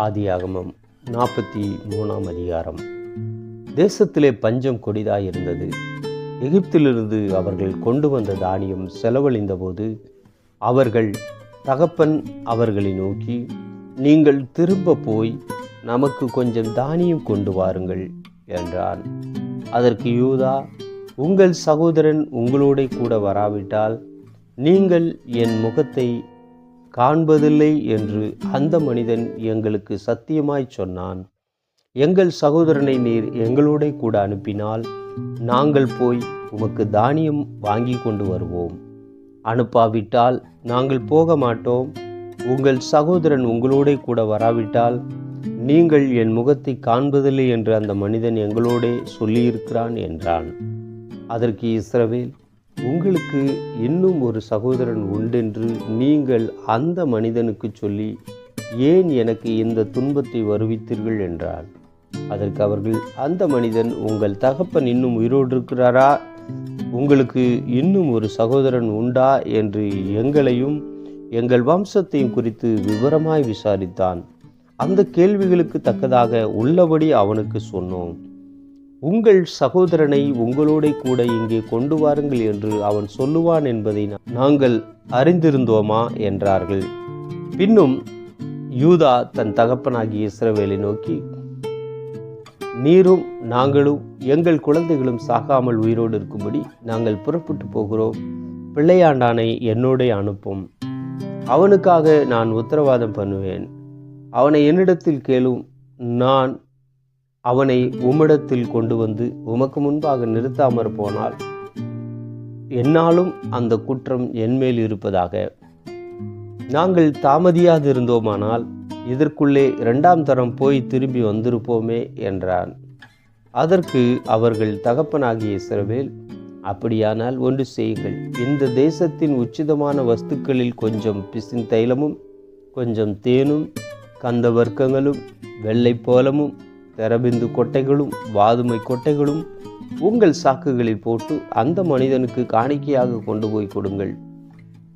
ஆதியாகமம் 43ஆம் அதிகாரம். தேசத்திலே பஞ்சம் கொடிதாயிருந்தது. எகிப்திலிருந்து அவர்கள் கொண்டு வந்த தானியம் செலவழிந்தபோது அவர்கள் தகப்பன் அவர்களை நோக்கி, நீங்கள் திரும்ப போய் நமக்கு கொஞ்சம் தானியம் கொண்டு வாருங்கள் என்றான். அதற்கு யூதா, உங்கள் சகோதரன் உங்களோட கூட வராவிட்டால் நீங்கள் என் முகத்தை காண்பதில்லை என்று அந்த மனிதன் எங்களுக்கு சத்தியமாய் சொன்னான். எங்கள் சகோதரனை நீர் எங்களோட கூட அனுப்பினால் நாங்கள் போய் உமக்கு தானியம் வாங்கி கொண்டு வருவோம். அனுப்பாவிட்டால் நாங்கள் போக மாட்டோம். உங்கள் சகோதரன் உங்களோட கூட வராவிட்டால் நீங்கள் என் முகத்தை காண்பதில்லை என்று அந்த மனிதன் எங்களோட சொல்லியிருக்கிறான் என்றான். அதற்கு இஸ்ரவேல், உங்களுக்கு இன்னும் ஒரு சகோதரன் உண்டென்று நீங்கள் அந்த மனிதனுக்கு சொல்லி ஏன் எனக்கு இந்த துன்பத்தை வருவித்தீர்கள் என்றார். அதற்கு அவர்கள், அந்த மனிதன், உங்கள் தகப்பன் இன்னும் உயிரோடு இருக்கிறாரா? உங்களுக்கு இன்னும் ஒரு சகோதரன் உண்டா என்று எங்களையும் எங்கள் வம்சத்தையும் குறித்து விவரமாய் விசாரித்தான். அந்த கேள்விகளுக்கு தக்கதாக உள்ளபடி அவனுக்கு சொன்னோம். உங்கள் சகோதரனை உங்களோட கூட இங்கே கொண்டு வாருங்கள் என்று அவன் சொல்லுவான் என்பதை நாங்கள் அறிந்திருந்தோமா என்றார்கள். பின்னும் யூதா தன் தகப்பனாகிய இஸ்ரவேலை நோக்கி, நீரும் நாங்களும் எங்கள் குழந்தைகளும் சாகாமல் உயிரோடு இருக்கும்படி நாங்கள் புறப்பட்டு போகிறோம். பிள்ளையாண்டானை என்னோட அனுப்பும். அவனுக்காக நான் உத்தரவாதம் பண்ணுவேன். அவனை என்னிடத்தில் கேளும். நான் அவனை உம்மிடத்தில் கொண்டு வந்து உமக்கு முன்பாக நிறுத்தாமற் போனால் என்னாலும் அந்த குற்றம் என்மேல் இருப்பதாக. நாங்கள் தாமதியாதிருந்தோமானால் இதற்குள்ளே 2ஆம் தரம் போய் திரும்பி வந்திருப்போமே என்றான். அதற்கு அவர்கள் தகப்பனாகிய இஸ்ரவேல், அப்படியானால் ஒன்று செய்யுங்கள். இந்த தேசத்தின் உச்சிதமான வஸ்துக்களில் கொஞ்சம் பிசின் தைலமும் கொஞ்சம் தேனும் கந்த வர்க்கங்களும் வெள்ளை போலமும் தெரபிந்து கொட்டைகளும் வாதுமை கொட்டைகளும் உங்கள் சாக்குகளில் போட்டு அந்த மனிதனுக்கு காணிக்கையாக கொண்டு போய் கொடுங்கள்.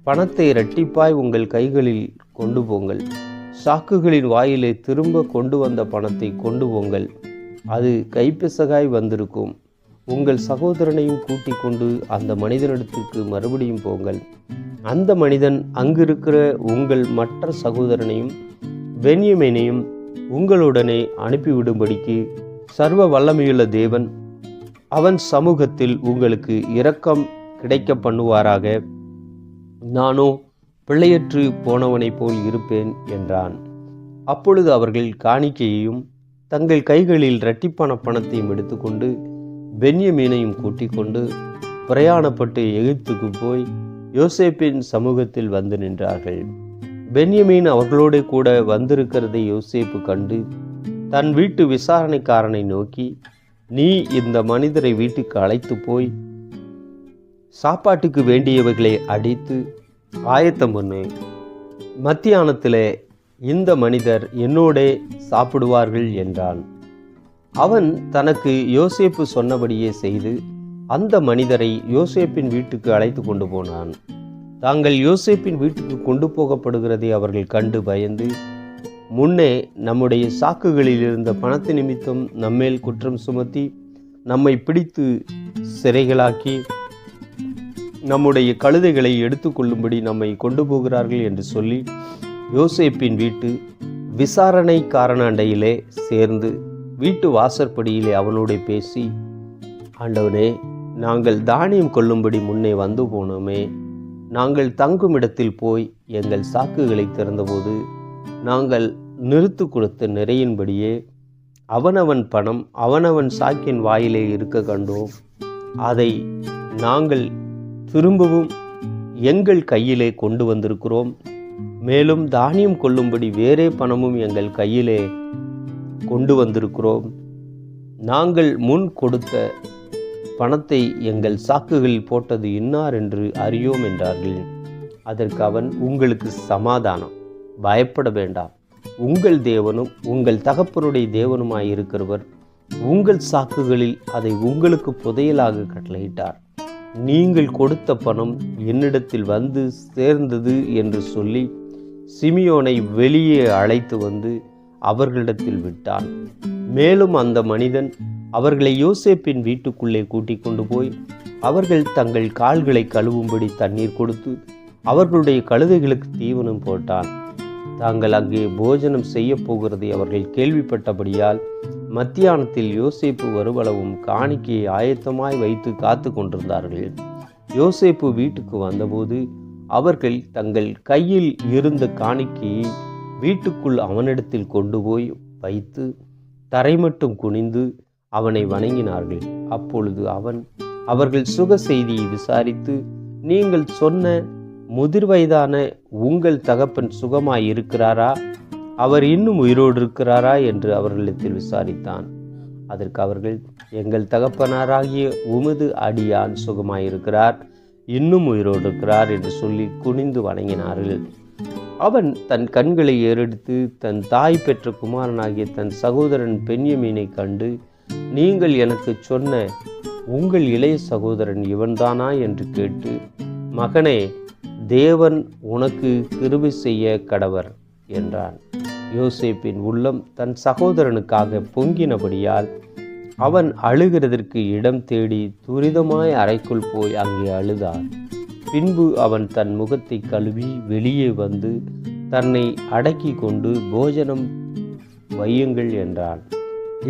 பணத்தை இரட்டிப்பாய் உங்கள் கைகளில் கொண்டு போங்கள். சாக்குகளின் வாயிலே திரும்ப கொண்டு வந்த பணத்தை கொண்டு போங்கள். அது கைப்பிசகாய் வந்திருக்கும். உங்கள் சகோதரனையும் கூட்டிக் கொண்டு அந்த மனிதனிடத்திற்கு மறுபடியும் போங்கள். அந்த மனிதன் அங்கிருக்கிற உங்கள் மற்ற சகோதரனையும் பென்யமீனையும் உங்களுடனே அனுப்பிவிடும்படிக்கு சர்வ வல்லமையுள்ள தேவன் அவன் சமூகத்தில் உங்களுக்கு இரக்கம் கிடைக்க பண்ணுவாராக. நானோ பிள்ளையற்று போனவனைப் போல் இருப்பேன் என்றான். அப்பொழுது அவர்கள் காணிக்கையையும் தங்கள் கைகளில் இரட்டிப்பான பணத்தையும் எடுத்துக்கொண்டு பென்யமீனையும் கூட்டிக் கொண்டு பிரயாணப்பட்டு எகிப்துக்கு போய் யோசேப்பின் சமூகத்தில் வந்து நின்றார்கள். பென்யமீன் அவர்களோட கூட வந்திருக்கிறதை யோசேப்பு கண்டு தன் வீட்டு விசாரணைக்காரனை நோக்கி, நீ இந்த மனிதரை வீட்டுக்கு அழைத்து போய் சாப்பாட்டுக்கு வேண்டியவைகளை அடித்து ஆயத்தம் பண்ணு. மத்தியானத்திலே இந்த மனிதர் என்னோட சாப்பிடுவார்கள் என்றான். அவன் தனக்கு யோசேப்பு சொன்னபடியே செய்து அந்த மனிதரை யோசேப்பின் வீட்டுக்கு அழைத்து கொண்டு போனான். தாங்கள் யோசேப்பின் வீட்டுக்கு கொண்டு போகப்படுகிறதை அவர்கள் கண்டு பயந்து, முன்னே நம்முடைய சாக்குகளில் இருந்த பணத்து நிமித்தம் நம்மேல் குற்றம் சுமத்தி நம்மை பிடித்து சிறைகளாக்கி நம்முடைய கழுதைகளை எடுத்துக்கொள்ளும்படி நம்மை கொண்டு போகிறார்கள் என்று சொல்லி யோசேப்பின் வீட்டு விசாரணைக்காரன் அண்டையிலே சேர்ந்து வீட்டு வாசற்படியிலே அவனோட பேசி, ஆண்டவனே, நாங்கள் தானியம் கொள்ளும்படி முன்னே வந்து போனோமே. நாங்கள் தங்கும் இடத்தில் போய் எங்கள் சாக்குகளை திறந்தபோது நாங்கள் நிறுத்து கொடுத்த நிறையின்படியே அவனவன் பணம் அவனவன் சாக்கின் வாயிலே இருக்க கண்டோம். அதை நாங்கள் திரும்பவும் எங்கள் கையிலே கொண்டு வந்திருக்கிறோம். மேலும் தானியம் கொள்ளும்படி வேறே பணமும் எங்கள் கையிலே கொண்டு வந்திருக்கிறோம். நாங்கள் முன் கொடுத்த பணத்தை எங்கள் சாக்குகளில் போட்டது இன்னார் என்று அறியோம் என்றார்கள். அதற்கு அவன், உங்களுக்கு சமாதானம், பயப்பட வேண்டாம். உங்கள் தேவனும் உங்கள் தகப்பனுடைய தேவனுமாயிருக்கிறவர் உங்கள் சாக்குகளில் அதை உங்களுக்கு புதையலாக கட்டளையிட்டார். நீங்கள் கொடுத்த பணம் என்னிடத்தில் வந்து சேர்ந்தது என்று சொல்லி சிமியோனை வெளியே அழைத்து வந்து அவர்களிடத்தில் விட்டான். மேலும் அந்த மனிதன் அவர்களை யோசேப்பின் வீட்டுக்குள்ளே கூட்டிக் கொண்டு போய் அவர்கள் தங்கள் கால்களை கழுவும்படி தண்ணீர் கொடுத்து அவர்களுடைய கழுதைகளுக்கு தீவனம் போட்டான். தாங்கள் அங்கே போஜனம் செய்ய போகிறதை அவர்கள் கேள்விப்பட்டபடியால் மத்தியானத்தில் யோசேப்பு வருவளவும் காணிக்கையை ஆயத்தமாய் வைத்து காத்து கொண்டிருந்தார்கள். யோசேப்பு வீட்டுக்கு வந்தபோது அவர்கள் தங்கள் கையில் இருந்த காணிக்கையை வீட்டுக்குள் அவனிடத்தில் கொண்டு போய் வைத்து தரைமட்டும் குனிந்து அவனை வணங்கினார்கள். அப்பொழுது அவன் அவர்கள் சுக செய்தியை விசாரித்து, நீங்கள் சொன்ன முதிர் வயதான உங்கள் தகப்பன் சுகமாய் இருக்கிறாரா? அவர் இன்னும் உயிரோடு இருக்கிறாரா என்று அவர்களிடத்தில் விசாரித்தான். அதற்கு அவர்கள், எங்கள் தகப்பனாராகிய உமது அடியான் சுகமாயிருக்கிறார், இன்னும் உயிரோடு இருக்கிறார் என்று சொல்லி குனிந்து வணங்கினார்கள். அவன் தன் கண்களை ஏறெடுத்து தன் தாய் பெற்ற குமாரனாகிய தன் சகோதரன் பென்யமீனை கண்டு, நீங்கள் எனக்கு சொன்ன உங்கள் இளைய சகோதரன் இவன்தானா என்று கேட்டு, மகனே, தேவன் உனக்கு கிருபை செய்ய கடவர் என்றான். யோசேப்பின் உள்ளம் தன் சகோதரனுக்காக பொங்கினபடியால் அவன் அழுகிறதற்கு இடம் தேடி துரிதமாய் அறைக்குள் போய் அங்கே அழுதான். பின்பு அவன் தன் முகத்தை கழுவி வெளியே வந்து தன்னை அடக்கி கொண்டு, போஜனம் வையுங்கள் என்றான்.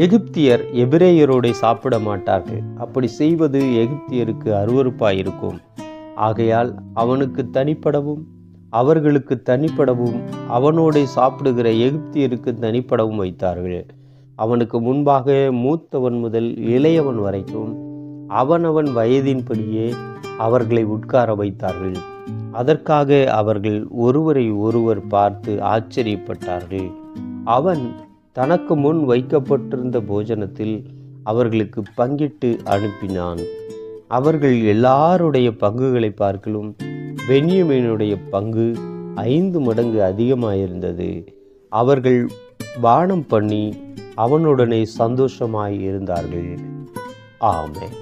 எகிப்தியர் எபிரேயரோடு சாப்பிட மாட்டார்கள். அப்படி செய்வது எகிப்தியருக்கு அருவருப்பாயிருக்கும். ஆகையால் அவனுக்கு தனிப்படவும் அவர்களுக்கு தனிப்படவும் அவனோடே சாப்பிடுகிற எகிப்தியருக்கு தனிப்படவும் வைத்தார்கள். அவனுக்கு முன்பாக மூத்தவன் முதல் இளையவன் வரைக்கும் அவனவன் வயதின்படியே அவர்களை உட்கார வைத்தார்கள். அதற்காக அவர்கள் ஒருவரை ஒருவர் பார்த்து ஆச்சரியப்பட்டார்கள். அவன் தனக்கு முன் வைக்கப்பட்டிருந்த போஜனத்தில் அவர்களுக்கு பங்கிட்டு அனுப்பினான். அவர்கள் எல்லாருடைய பங்குகளை பார்க்கலும் பென்யமீனுடைய பங்கு 5 மடங்கு அதிகமாயிருந்தது. அவர்கள் பானம் பண்ணி அவனுடனே சந்தோஷமாய் இருந்தார்கள். ஆமென்.